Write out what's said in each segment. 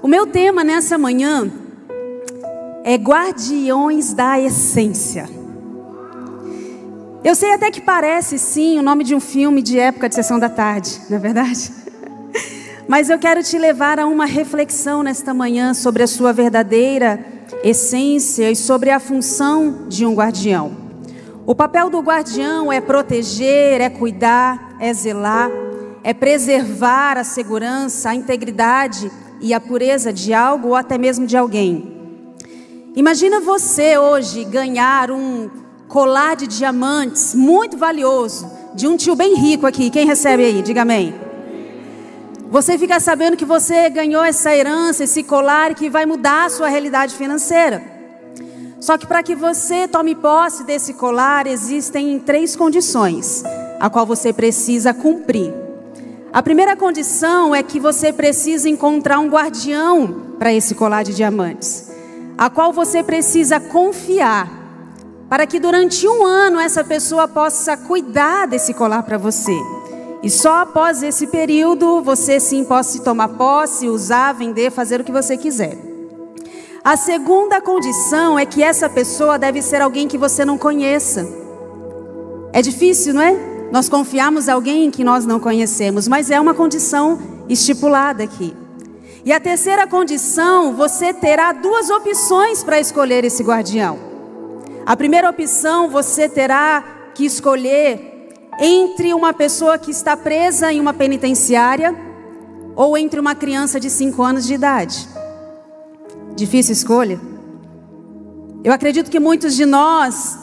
O meu tema nessa manhã é Guardiões da Essência. Eu sei até que parece sim o nome de um filme de época de sessão da tarde, não é verdade? Mas eu quero te levar a uma reflexão nesta manhã sobre a sua verdadeira essência e sobre a função de um guardião. O papel do guardião é proteger, é cuidar, é zelar, é preservar a segurança, a integridade e a pureza de algo ou até mesmo de alguém. Imagina você hoje ganhar um colar de diamantes muito valioso de um tio bem rico aqui. Quem recebe aí? Diga amém. Você fica sabendo que você ganhou essa herança, esse colar que vai mudar a sua realidade financeira. Só que para que você tome posse desse colar, existem 3 condições a qual você precisa cumprir. A primeira condição é que você precisa encontrar um guardião para esse colar de diamantes, a qual você precisa confiar, para que durante 1 ano essa pessoa possa cuidar desse colar para você. E só após esse período você sim possa tomar posse, usar, vender, fazer o que você quiser. A segunda condição é que essa pessoa deve ser alguém que você não conheça. É difícil, não é? Nós confiarmos em alguém que nós não conhecemos, mas é uma condição estipulada aqui. E a terceira condição, você terá 2 opções para escolher esse guardião. A primeira opção, você terá que escolher entre uma pessoa que está presa em uma penitenciária ou entre uma criança de 5 anos de idade. Difícil escolha. Eu acredito que muitos de nós,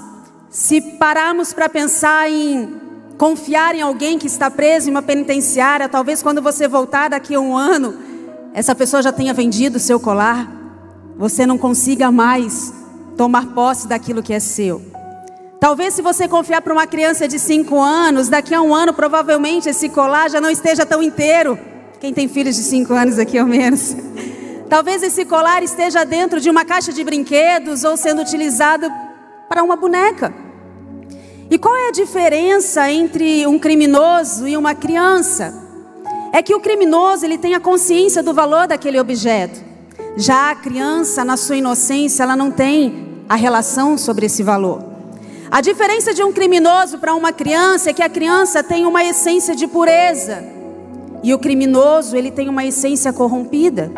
se pararmos para pensar em confiar em alguém que está preso em uma penitenciária, talvez quando você voltar daqui a 1 ano, essa pessoa já tenha vendido o seu colar, você não consiga mais tomar posse daquilo que é seu. Talvez se você confiar para uma criança de 5 anos, daqui a 1 ano provavelmente esse colar já não esteja tão inteiro. Quem tem filhos de 5 anos aqui ao menos? Talvez esse colar esteja dentro de uma caixa de brinquedos ou sendo utilizado para uma boneca. E qual é a diferença entre um criminoso e uma criança? É que o criminoso ele tem a consciência do valor daquele objeto. Já a criança, na sua inocência, ela não tem a relação sobre esse valor. A diferença de um criminoso para uma criança é que a criança tem uma essência de pureza e o criminoso ele tem uma essência corrompida.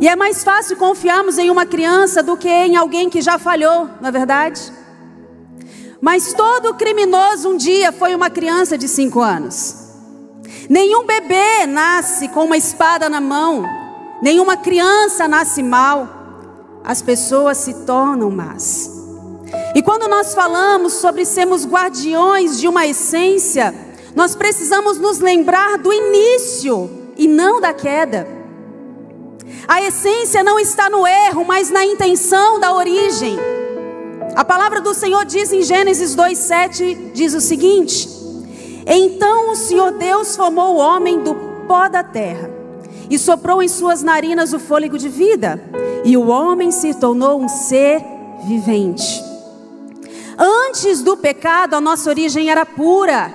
E é mais fácil confiarmos em uma criança do que em alguém que já falhou, não é verdade? Mas todo criminoso um dia foi uma criança de 5 anos. Nenhum bebê nasce com uma espada na mão. Nenhuma criança nasce mal. As pessoas se tornam más. E quando nós falamos sobre sermos guardiões de uma essência, nós precisamos nos lembrar do início e não da queda. A essência não está no erro, mas na intenção da origem. A palavra do Senhor diz em Gênesis 2:7, diz o seguinte: então o Senhor Deus formou o homem do pó da terra e soprou em suas narinas o fôlego de vida, e o homem se tornou um ser vivente. Antes do pecado, a nossa origem era pura.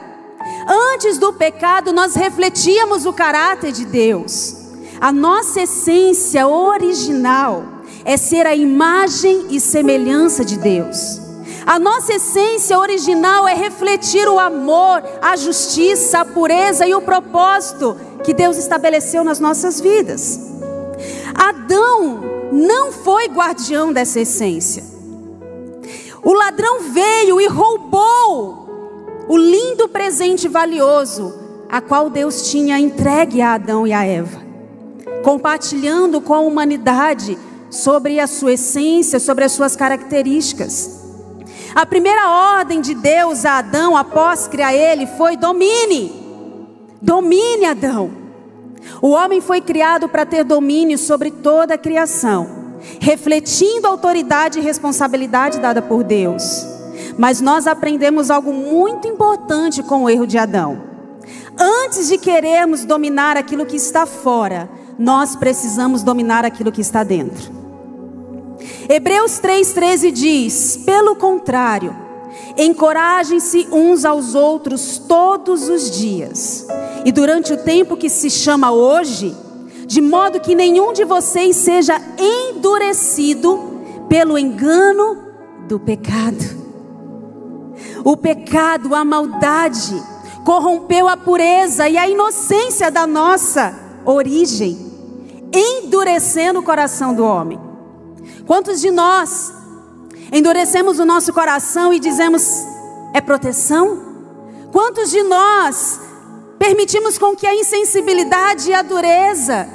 Antes do pecado, nós refletíamos o caráter de Deus. A nossa essência original é ser a imagem e semelhança de Deus. A nossa essência original é refletir o amor, a justiça, a pureza e o propósito que Deus estabeleceu nas nossas vidas. Adão não foi guardião dessa essência. O ladrão veio e roubou o lindo presente valioso, a qual Deus tinha entregue a Adão e a Eva, compartilhando com a humanidade sobre a sua essência, sobre as suas características. A primeira ordem de Deus a Adão após criar ele foi: domine. Domine, Adão. O homem foi criado para ter domínio sobre toda a criação, refletindo a autoridade e responsabilidade dada por Deus. Mas nós aprendemos algo muito importante com o erro de Adão. Antes de querermos dominar aquilo que está fora, nós precisamos dominar aquilo que está dentro. Hebreus 3:13 diz: pelo contrário, encorajem-se uns aos outros todos os dias, e durante o tempo que se chama hoje, de modo que nenhum de vocês seja endurecido pelo engano do pecado. O pecado, a maldade, corrompeu a pureza e a inocência da nossa origem, endurecendo o coração do homem. Quantos de nós endurecemos o nosso coração e dizemos, é proteção? Quantos de nós permitimos com que a insensibilidade e a dureza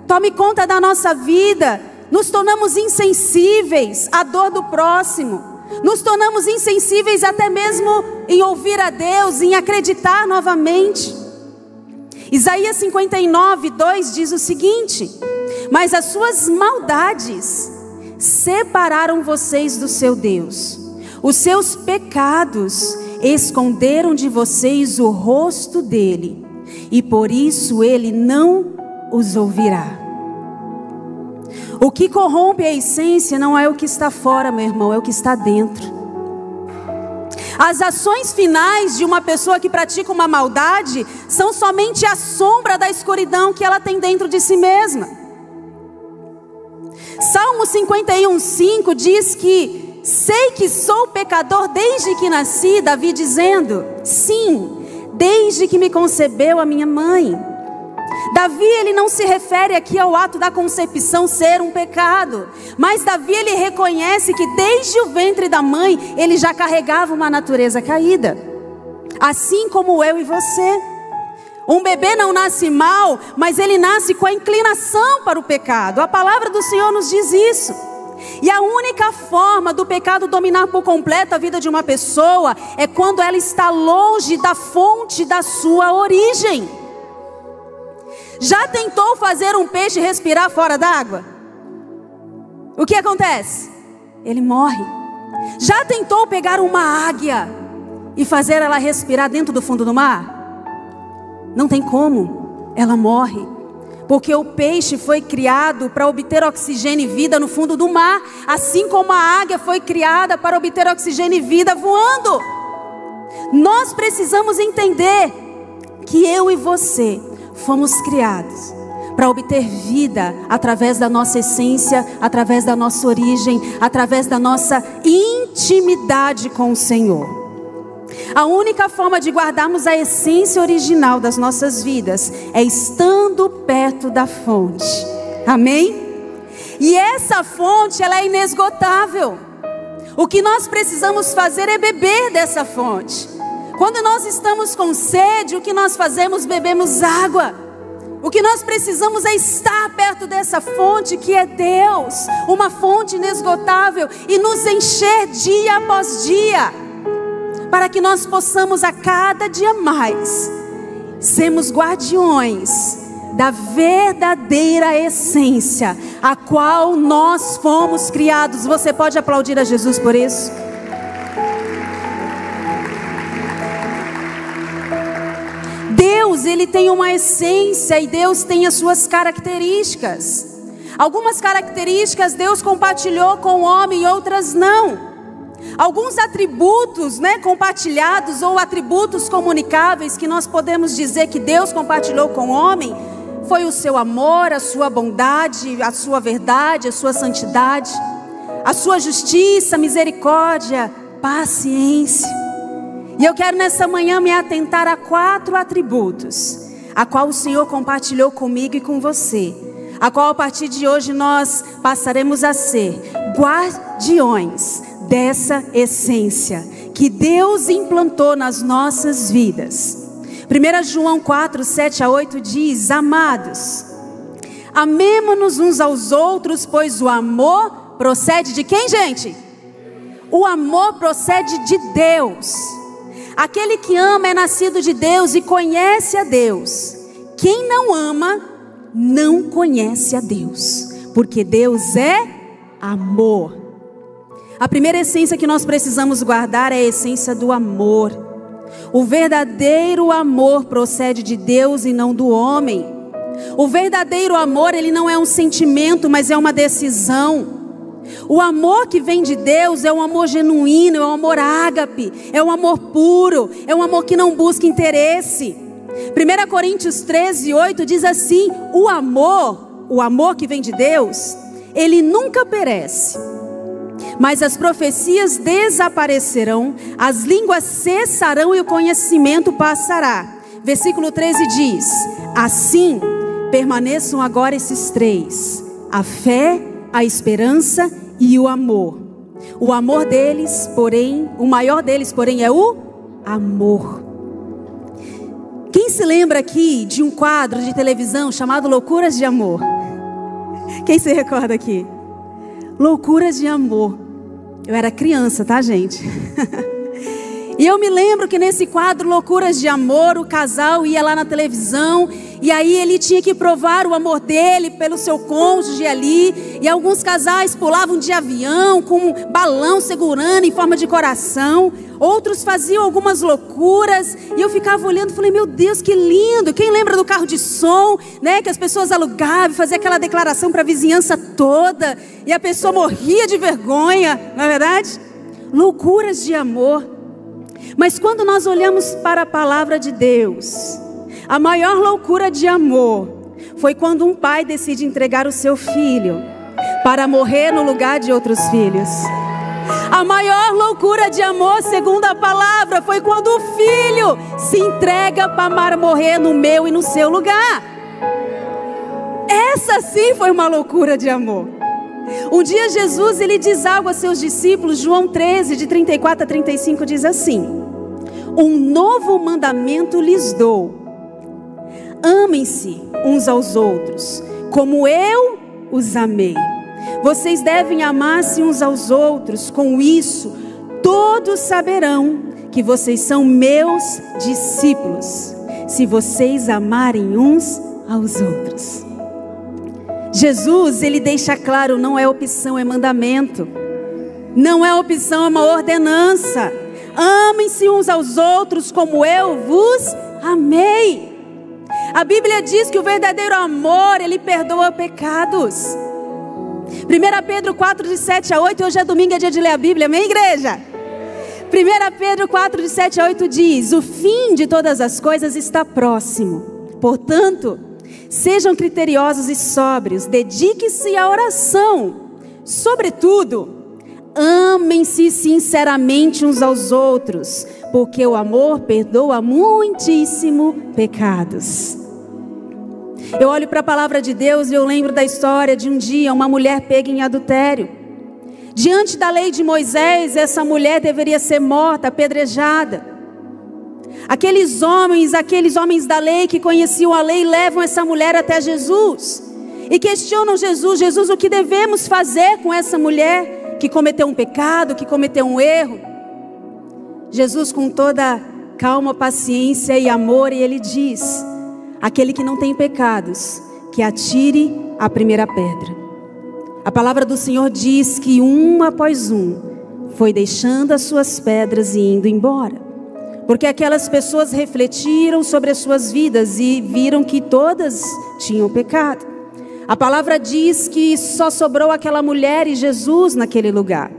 tome conta da nossa vida? Nos tornamos insensíveis à dor do próximo. Nos tornamos insensíveis até mesmo em ouvir a Deus, em acreditar novamente. Isaías 59, 2 diz o seguinte: mas as suas maldades separaram vocês do seu Deus. Os seus pecados esconderam de vocês o rosto dele, e por isso ele não os ouvirá. O que corrompe a essência não é o que está fora, meu irmão, é o que está dentro. As ações finais de uma pessoa que pratica uma maldade são somente a sombra da escuridão que ela tem dentro de si mesma. Salmo 51:5 diz que sei que sou pecador desde que nasci, Davi dizendo, sim, desde que me concebeu a minha mãe. Davi, ele não se refere aqui ao ato da concepção ser um pecado, mas Davi, ele reconhece que desde o ventre da mãe, ele já carregava uma natureza caída, assim como eu e você. Um bebê não nasce mal, mas ele nasce com a inclinação para o pecado. A palavra do Senhor nos diz isso. E a única forma do pecado dominar por completo a vida de uma pessoa é quando ela está longe da fonte da sua origem. Já tentou fazer um peixe respirar fora d'água? O que acontece? Ele morre. Já tentou pegar uma águia e fazer ela respirar dentro do fundo do mar? Não tem como, ela morre. Porque o peixe foi criado para obter oxigênio e vida no fundo do mar, assim como a águia foi criada para obter oxigênio e vida voando. Nós precisamos entender que eu e você fomos criados para obter vida através da nossa essência, através da nossa origem, através da nossa intimidade com o Senhor. A única forma de guardarmos a essência original das nossas vidas é estando perto da fonte. Amém? E essa fonte, ela é inesgotável. O que nós precisamos fazer é beber dessa fonte. Quando nós estamos com sede, o que nós fazemos? Bebemos água. O que nós precisamos é estar perto dessa fonte que é Deus, uma fonte inesgotável, e nos encher dia após dia, para que nós possamos a cada dia mais sermos guardiões da verdadeira essência, a qual nós fomos criados. Você pode aplaudir a Jesus por isso? Deus, ele tem uma essência e Deus tem as suas características. Algumas características Deus compartilhou com o homem e outras não. Alguns atributos, compartilhados ou atributos comunicáveis que nós podemos dizer que Deus compartilhou com o homem foi o seu amor, a sua bondade, a sua verdade, a sua santidade, a sua justiça, misericórdia, paciência. E eu quero nessa manhã me atentar a 4 atributos, a qual o Senhor compartilhou comigo e com você, a qual a partir de hoje nós passaremos a ser guardiões dessa essência que Deus implantou nas nossas vidas. 1 João 4, 7 a 8 diz: amados, amemo-nos uns aos outros, pois o amor procede de quem, gente? O amor procede de Deus. Aquele que ama é nascido de Deus e conhece a Deus. Quem não ama, não conhece a Deus, porque Deus é amor. A primeira essência que nós precisamos guardar é a essência do amor. O verdadeiro amor procede de Deus e não do homem. O verdadeiro amor, ele não é um sentimento, mas é uma decisão. O amor que vem de Deus é um amor genuíno, é um amor ágape, é um amor puro, é um amor que não busca interesse. 1 Coríntios 13, 8 diz assim: o amor o amor que vem de Deus, ele nunca perece. Mas as profecias desaparecerão, as línguas cessarão e o conhecimento passará. Versículo 13 diz: assim permaneçam agora esses três: a fé, a esperança e o amor. O amor deles, porém, o maior deles, porém, é o amor. Quem se lembra aqui de um quadro de televisão chamado Loucuras de Amor? Quem se recorda aqui? Loucuras de Amor. Eu era criança, tá, gente? E eu me lembro que nesse quadro Loucuras de Amor, o casal ia lá na televisão e aí ele tinha que provar o amor dele pelo seu cônjuge ali. E alguns casais pulavam de avião com um balão segurando em forma de coração. Outros faziam algumas loucuras e eu ficava olhando e falei: meu Deus, que lindo. Quem lembra do carro de som, né, que as pessoas alugavam, faziam aquela declaração para a vizinhança toda e a pessoa morria de vergonha, não é verdade? Loucuras de amor. Mas quando nós olhamos para a palavra de Deus, a maior loucura de amor foi quando um pai decide entregar o seu filho para morrer no lugar de outros filhos. A maior loucura de amor, segundo a palavra, foi quando o filho se entrega para morrer no meu e no seu lugar. Essa sim foi uma loucura de amor. Um dia Jesus, ele diz algo a seus discípulos. João 13, de 34 a 35 diz assim: um novo mandamento lhes dou: amem-se uns aos outros, como eu os amei. Vocês devem amar-se uns aos outros. Com isso, todos saberão que vocês são meus discípulos, se vocês amarem uns aos outros. Jesus, ele deixa claro, não é opção, é mandamento. Não é opção, é uma ordenança. Amem-se uns aos outros como eu vos amei. A Bíblia diz que o verdadeiro amor, ele perdoa pecados. 1 Pedro 4, de 7 a 8, hoje é domingo, é dia de ler a Bíblia, amém, igreja? 1 Pedro 4, de 7 a 8 diz: o fim de todas as coisas está próximo. Portanto, sejam criteriosos e sóbrios, dediquem-se à oração. Sobretudo, amem-se sinceramente uns aos outros, porque o amor perdoa muitíssimo pecados. Eu olho para a palavra de Deus e eu lembro da história de um dia uma mulher pega em adultério. Diante da lei de Moisés, essa mulher deveria ser morta, apedrejada. Aqueles homens da lei que conheciam a lei levam essa mulher até Jesus e questionam Jesus: Jesus, o que devemos fazer com essa mulher que cometeu um pecado, que cometeu um erro? Jesus, com toda calma, paciência e amor, e ele diz: aquele que não tem pecados, que atire a primeira pedra. A palavra do Senhor diz que um após um foi deixando as suas pedras e indo embora, porque aquelas pessoas refletiram sobre as suas vidas e viram que todas tinham pecado. A palavra diz que só sobrou aquela mulher e Jesus naquele lugar.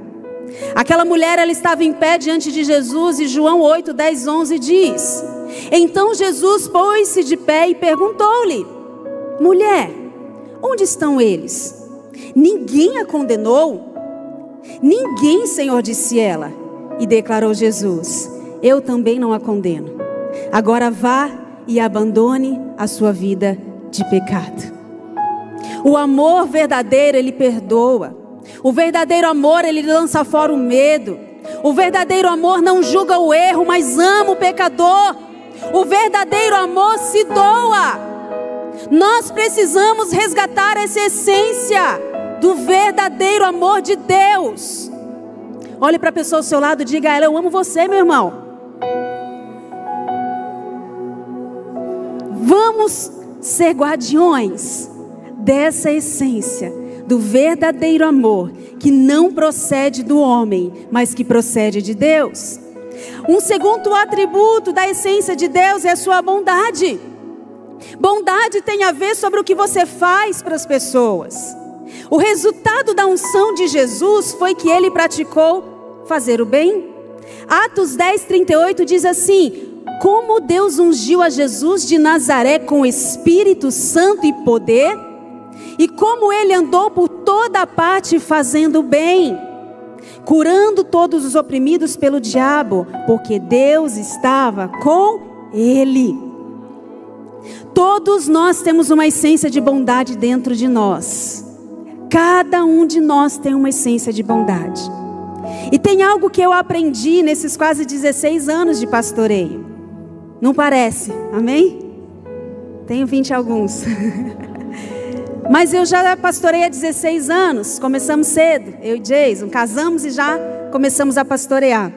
Aquela mulher, ela estava em pé diante de Jesus, e João 8, 10, 11 diz: então Jesus pôs-se de pé e perguntou-lhe: mulher, onde estão eles? Ninguém a condenou? Ninguém, Senhor, disse ela. E declarou Jesus: eu também não a condeno. Agora vá e abandone a sua vida de pecado. O amor verdadeiro, ele perdoa. O verdadeiro amor, ele lança fora o medo. O verdadeiro amor não julga o erro, mas ama o pecador. O verdadeiro amor se doa. Nós precisamos resgatar essa essência do verdadeiro amor de Deus. Olhe para a pessoa ao seu lado e diga a ela: eu amo você, meu irmão. Vamos ser guardiões dessa essência do verdadeiro amor, que não procede do homem, mas que procede de Deus. Um segundo atributo da essência de Deus é a sua bondade. Bondade tem a ver sobre o que você faz para as pessoas. O resultado da unção de Jesus foi que ele praticou fazer o bem. Atos 10, 38 diz assim: como Deus ungiu a Jesus de Nazaré com Espírito Santo e poder, E como ele andou por toda parte fazendo bem, curando todos os oprimidos pelo diabo, porque Deus estava com ele. Todos nós temos uma essência de bondade dentro de nós. Cada um de nós tem uma essência de bondade. E tem algo que eu aprendi nesses quase 16 anos de pastoreio. Não parece, amém? Tenho 20 e alguns. Mas eu já pastorei há 16 anos, começamos cedo, eu e Jason, casamos e já começamos a pastorear.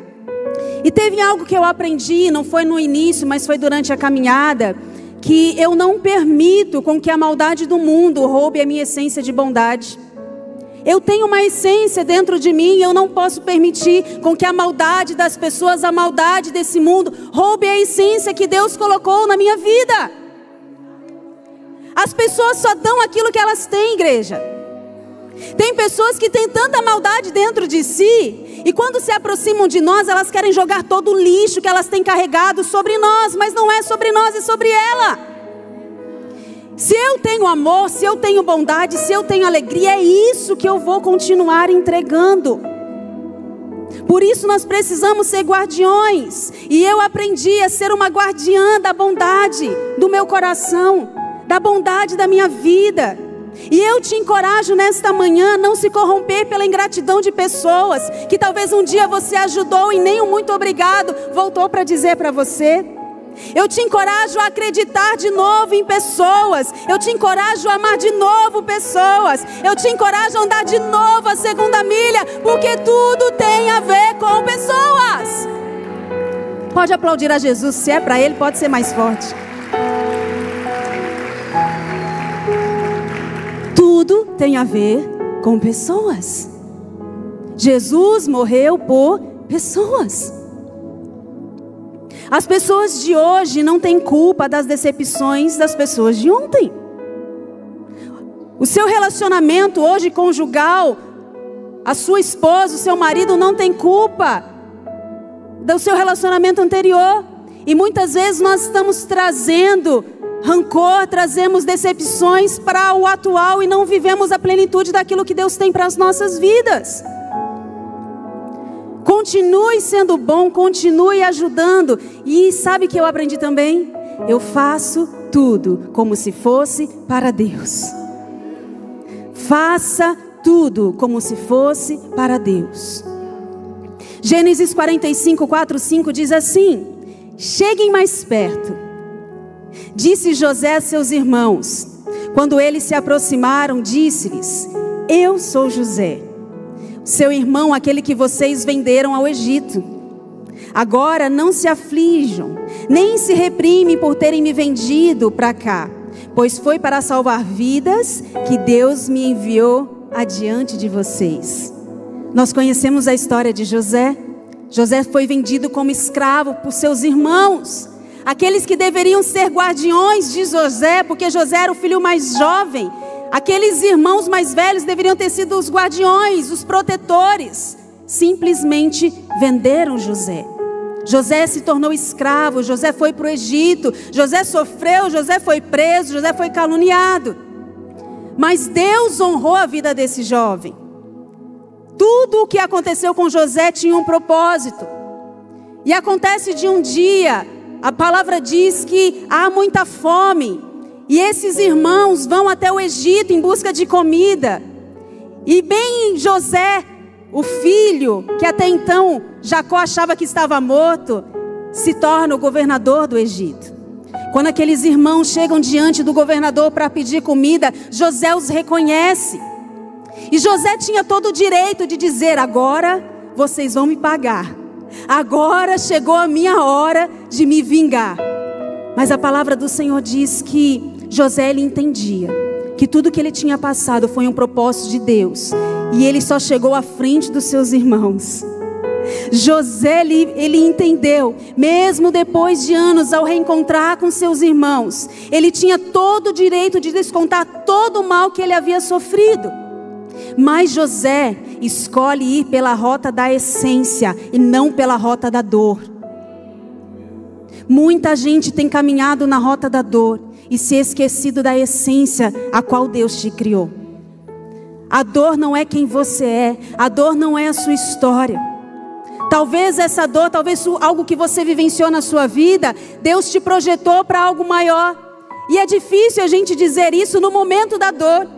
E teve algo que eu aprendi, não foi no início, mas foi durante a caminhada, que eu não permito com que a maldade do mundo roube a minha essência de bondade. Eu tenho uma essência dentro de mim e eu não posso permitir com que a maldade das pessoas, a maldade desse mundo, roube a essência que Deus colocou na minha vida. As pessoas só dão aquilo que elas têm, igreja. Tem pessoas que têm tanta maldade dentro de si, e quando se aproximam de nós, elas querem jogar todo o lixo que elas têm carregado sobre nós, mas não é sobre nós, é sobre ela. Se eu tenho amor, se eu tenho bondade, se eu tenho alegria, é isso que eu vou continuar entregando. Por isso nós precisamos ser guardiões, e eu aprendi a ser uma guardiã da bondade do meu coração, da bondade da minha vida. E eu te encorajo nesta manhã a não se corromper pela ingratidão de pessoas que talvez um dia você ajudou e nem um muito obrigado voltou para dizer para você. Eu te encorajo a acreditar de novo em pessoas. Eu te encorajo a amar de novo pessoas. Eu te encorajo a andar de novo a segunda milha, porque tudo tem a ver com pessoas. Pode aplaudir a Jesus, se é para ele pode ser mais forte. Tudo tem a ver com pessoas. Jesus morreu por pessoas. As pessoas de hoje não têm culpa das decepções das pessoas de ontem. O seu relacionamento hoje conjugal, a sua esposa, o seu marido não tem culpa do seu relacionamento anterior. E muitas vezes nós estamos trazendo rancor, trazemos decepções para o atual e não vivemos a plenitude daquilo que Deus tem para as nossas vidas. Continue sendo bom, continue ajudando. E sabe o que eu aprendi também? Eu faço tudo como se fosse para Deus. Faça tudo como se fosse para Deus. Gênesis 45, 4, 5 diz assim: cheguem mais perto, disse José a seus irmãos. Quando eles se aproximaram, disse-lhes: eu sou José, seu irmão, aquele que vocês venderam ao Egito. Agora não se aflijam, nem se reprimem por terem me vendido para cá, pois foi para salvar vidas que Deus me enviou adiante de vocês. Nós conhecemos a história de José. José foi vendido como escravo por seus irmãos, aqueles que deveriam ser guardiões de José, porque José era o filho mais jovem. Aqueles irmãos mais velhos deveriam ter sido os guardiões, os protetores. Simplesmente venderam José. José se tornou escravo, José foi para o Egito, José sofreu, José foi preso, José foi caluniado. Mas Deus honrou a vida desse jovem. Tudo o que aconteceu com José tinha um propósito. E acontece de um dia, a palavra diz que há muita fome. E esses irmãos vão até o Egito em busca de comida. E bem José, o filho, que até então Jacó achava que estava morto, se torna o governador do Egito. Quando aqueles irmãos chegam diante do governador para pedir comida, José os reconhece. E José tinha todo o direito de dizer: agora vocês vão me pagar. Agora chegou a minha hora de me vingar. Mas a palavra do Senhor diz que José, ele entendia que tudo que ele tinha passado foi um propósito de Deus. E ele só chegou à frente dos seus irmãos. José, ele entendeu, mesmo depois de anos, ao reencontrar com seus irmãos, ele tinha todo o direito de descontar todo o mal que ele havia sofrido. Mas José escolhe ir pela rota da essência e não pela rota da dor. Muita gente tem caminhado na rota da dor e se esquecido da essência a qual Deus te criou. A dor não é quem você é, a dor não é a sua história. Talvez essa dor, talvez algo que você vivenciou na sua vida, Deus te projetou para algo maior. E é difícil a gente dizer isso no momento da dor.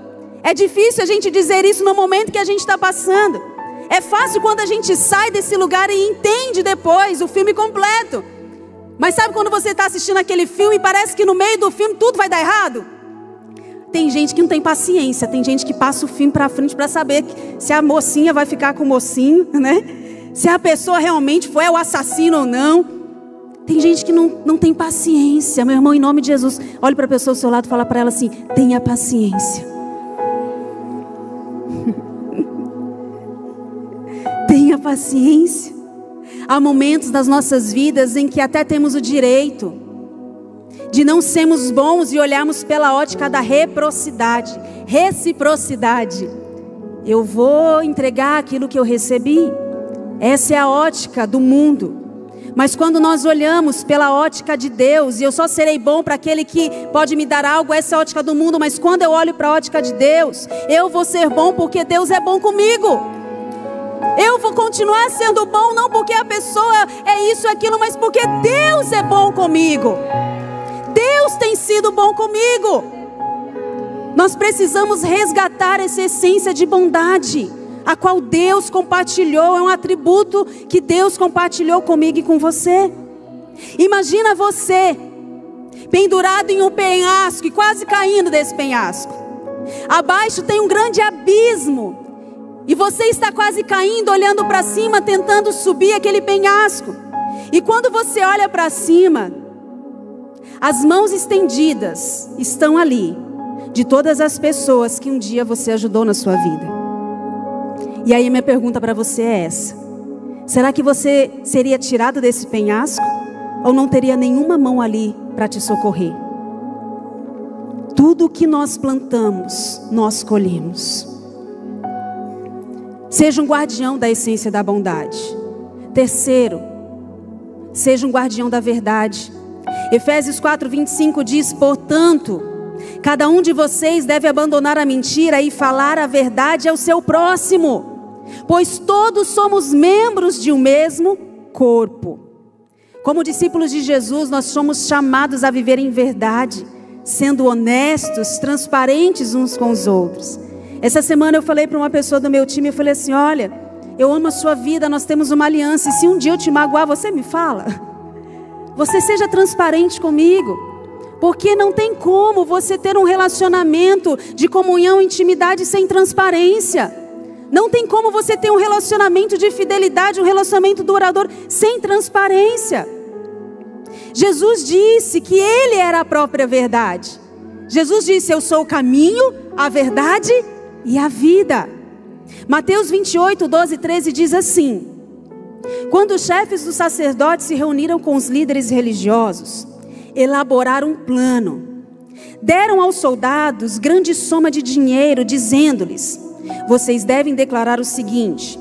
É difícil a gente dizer isso no momento que a gente está passando. É fácil quando a gente sai desse lugar e entende depois o filme completo. Mas sabe quando você está assistindo aquele filme e parece que no meio do filme tudo vai dar errado? Tem gente que não tem paciência, tem gente que passa o filme para frente para saber se a mocinha vai ficar com o mocinho, né? Se a pessoa realmente foi o assassino ou não. Tem gente que não tem paciência. Meu irmão, em nome de Jesus, olhe para a pessoa ao seu lado e fala para ela assim: tenha paciência. Tenha paciência. Há momentos das nossas vidas em que até temos o direito de não sermos bons e olharmos pela ótica da reciprocidade. Eu vou entregar aquilo que eu recebi. Essa é a ótica do mundo. Mas quando nós olhamos pela ótica de Deus, e eu só serei bom para aquele que pode me dar algo, essa é a ótica do mundo. Mas quando eu olho para a ótica de Deus, eu vou ser bom porque Deus é bom comigo. Eu vou continuar sendo bom, não porque a pessoa é isso, aquilo, mas porque Deus é bom comigo. Deus tem sido bom comigo. Nós precisamos resgatar essa essência de bondade, a qual Deus compartilhou, é um atributo que Deus compartilhou comigo e com você. Imagina você pendurado em um penhasco e quase caindo desse penhasco. Abaixo tem um grande abismo e você está quase caindo, olhando para cima, tentando subir aquele penhasco. E quando você olha para cima, as mãos estendidas estão ali, de todas as pessoas que um dia você ajudou na sua vida. E aí minha pergunta para você é essa: será que você seria tirado desse penhasco? Ou não teria nenhuma mão ali para te socorrer? Tudo que nós plantamos, nós colhemos. Seja um guardião da essência da bondade. Terceiro, seja um guardião da verdade. Efésios 4:25 diz: portanto, cada um de vocês deve abandonar a mentira e falar a verdade ao seu próximo, pois todos somos membros de um mesmo corpo. Como discípulos de Jesus, nós somos chamados a viver em verdade, sendo honestos, transparentes uns com os outros. Essa semana eu falei para uma pessoa do meu time, eu falei assim: olha, eu amo a sua vida, nós temos uma aliança, e se um dia eu te magoar, você me fala. Você seja transparente comigo, porque não tem como você ter um relacionamento de comunhão e intimidade sem transparência. Não tem como você ter um relacionamento de fidelidade, um relacionamento duradouro sem transparência. Jesus disse que Ele era a própria verdade. Jesus disse: eu sou o caminho, a verdade e a vida. Mateus 28, 12 e 13 diz assim: quando os chefes dos sacerdotes se reuniram com os líderes religiosos, elaboraram um plano. Deram aos soldados grande soma de dinheiro, dizendo-lhes: vocês devem declarar o seguinte: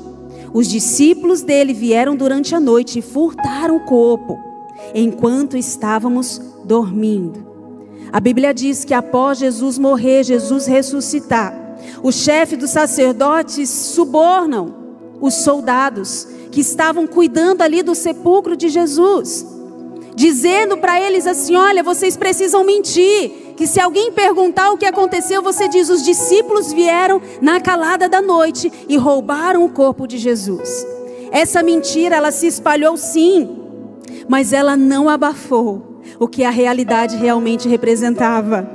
os discípulos dele vieram durante a noite e furtaram o corpo, enquanto estávamos dormindo. A Bíblia diz que após Jesus morrer, Jesus ressuscitar, o chefe dos sacerdotes subornam os soldados que estavam cuidando ali do sepulcro de Jesus, dizendo para eles assim: olha, vocês precisam mentir, que se alguém perguntar o que aconteceu, você diz: os discípulos vieram na calada da noite e roubaram o corpo de Jesus. Essa mentira, ela se espalhou sim, mas ela não abafou o que a realidade realmente representava.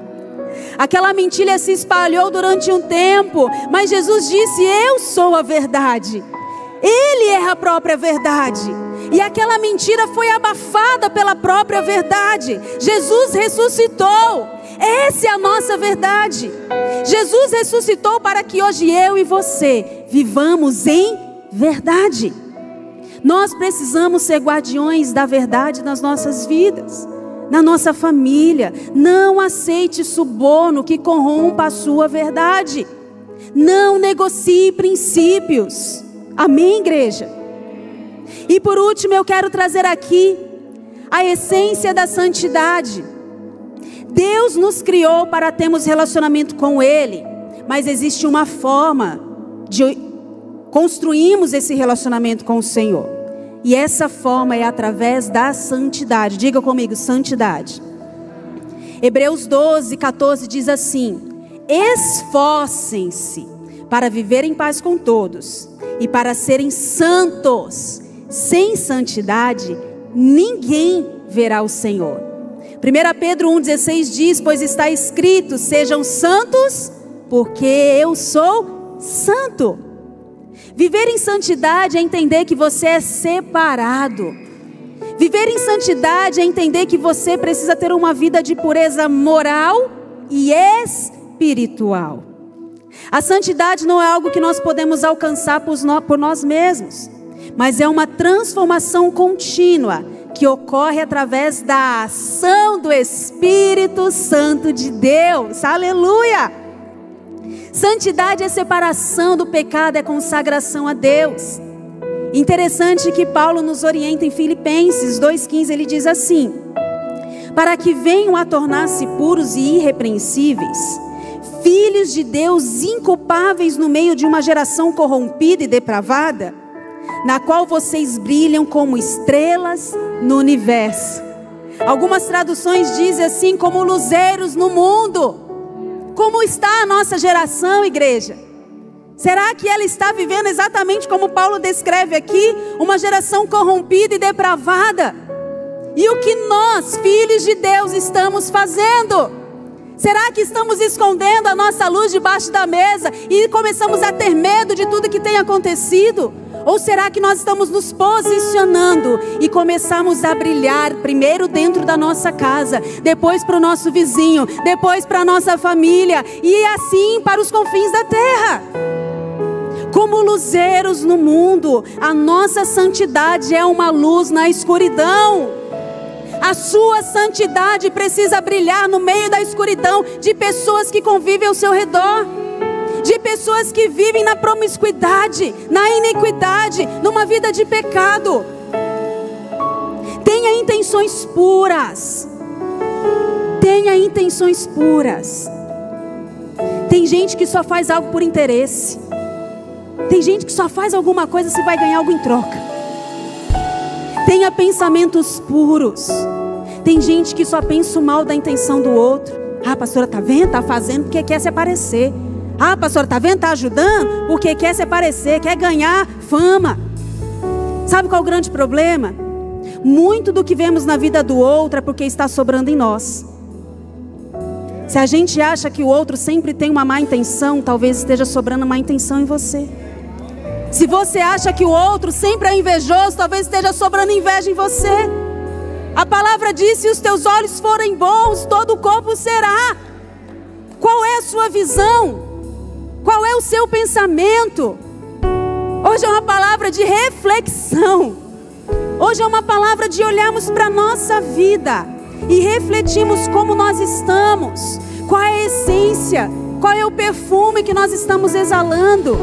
Aquela mentira se espalhou durante um tempo, mas Jesus disse: eu sou a verdade. Ele é a própria verdade. E aquela mentira foi abafada pela própria verdade. Jesus ressuscitou. Essa é a nossa verdade. Jesus ressuscitou para que hoje eu e você vivamos em verdade. Nós precisamos ser guardiões da verdade nas nossas vidas, na nossa família. Não aceite suborno que corrompa a sua verdade. Não negocie princípios. Amém, igreja? E por último, eu quero trazer aqui a essência da santidade. Deus nos criou para termos relacionamento com Ele, mas existe uma forma de construirmos esse relacionamento com o Senhor. E essa forma é através da santidade. Diga comigo, santidade. Hebreus 12, 14 diz assim: esforcem-se para viver em paz com todos e para serem santos. Sem santidade, ninguém verá o Senhor. 1 Pedro 1,16 diz: pois está escrito, sejam santos, porque eu sou santo. Viver em santidade é entender que você é separado. Viver em santidade é entender que você precisa ter uma vida de pureza moral e espiritual. A santidade não é algo que nós podemos alcançar por nós mesmos, mas é uma transformação contínua que ocorre através da ação do Espírito Santo de Deus. Aleluia! Santidade é separação do pecado, é consagração a Deus. Interessante que Paulo nos orienta em Filipenses 2,15, ele diz assim: para que venham a tornar-se puros e irrepreensíveis, filhos de Deus inculpáveis no meio de uma geração corrompida e depravada, na qual vocês brilham como estrelas no universo. Algumas traduções dizem assim: como luzeiros no mundo. Como está a nossa geração, igreja? Será que ela está vivendo exatamente como Paulo descreve aqui? Uma geração corrompida e depravada? E o que nós, filhos de Deus, estamos fazendo? Será que estamos escondendo a nossa luz debaixo da mesa e começamos a ter medo de tudo que tem acontecido? Ou será que nós estamos nos posicionando e começamos a brilhar primeiro dentro da nossa casa, depois para o nosso vizinho, depois para a nossa família e assim para os confins da terra? Como luzeiros no mundo, a nossa santidade é uma luz na escuridão. A sua santidade precisa brilhar no meio da escuridão de pessoas que convivem ao seu redor, de pessoas que vivem na promiscuidade, na iniquidade, numa vida de pecado. Tenha intenções puras. Tenha intenções puras. Tem gente que só faz algo por interesse. Tem gente que só faz alguma coisa se vai ganhar algo em troca. Tenha pensamentos puros. Tem gente que só pensa o mal da intenção do outro. Ah, pastora, tá vendo? Tá fazendo porque quer se aparecer. Ah, pastora, tá vendo? Tá ajudando porque quer se aparecer, quer ganhar fama. Sabe qual é o grande problema? Muito do que vemos na vida do outro é porque está sobrando em nós. Se a gente acha que o outro sempre tem uma má intenção, talvez esteja sobrando má intenção em você. Se você acha que o outro sempre é invejoso, talvez esteja sobrando inveja em você. A palavra diz: se os teus olhos forem bons, todo o corpo será. Qual é a sua visão? Qual é o seu pensamento? Hoje é uma palavra de reflexão. Hoje é uma palavra de olharmos para a nossa vida e refletirmos como nós estamos. Qual é a essência? Qual é o perfume que nós estamos exalando?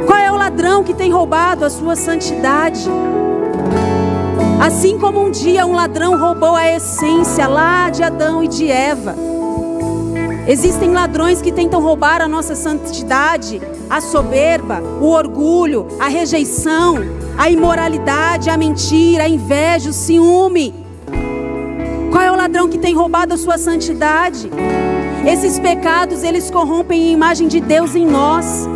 Qual é o ladrão que tem roubado a sua santidade? Assim como um dia um ladrão roubou a essência lá de Adão e de Eva, existem ladrões que tentam roubar a nossa santidade, a soberba, o orgulho, a rejeição, a imoralidade, a mentira, a inveja, o ciúme. Qual é o ladrão que tem roubado a sua santidade? Esses pecados, eles corrompem a imagem de Deus em nós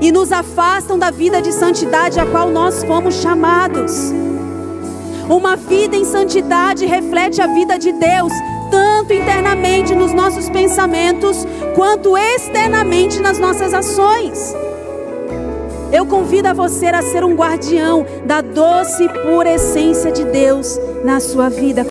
e nos afastam da vida de santidade a qual nós fomos chamados. Uma vida em santidade reflete a vida de Deus, tanto internamente nos nossos pensamentos, quanto externamente nas nossas ações. Eu convido a você a ser um guardião da doce e pura essência de Deus na sua vida.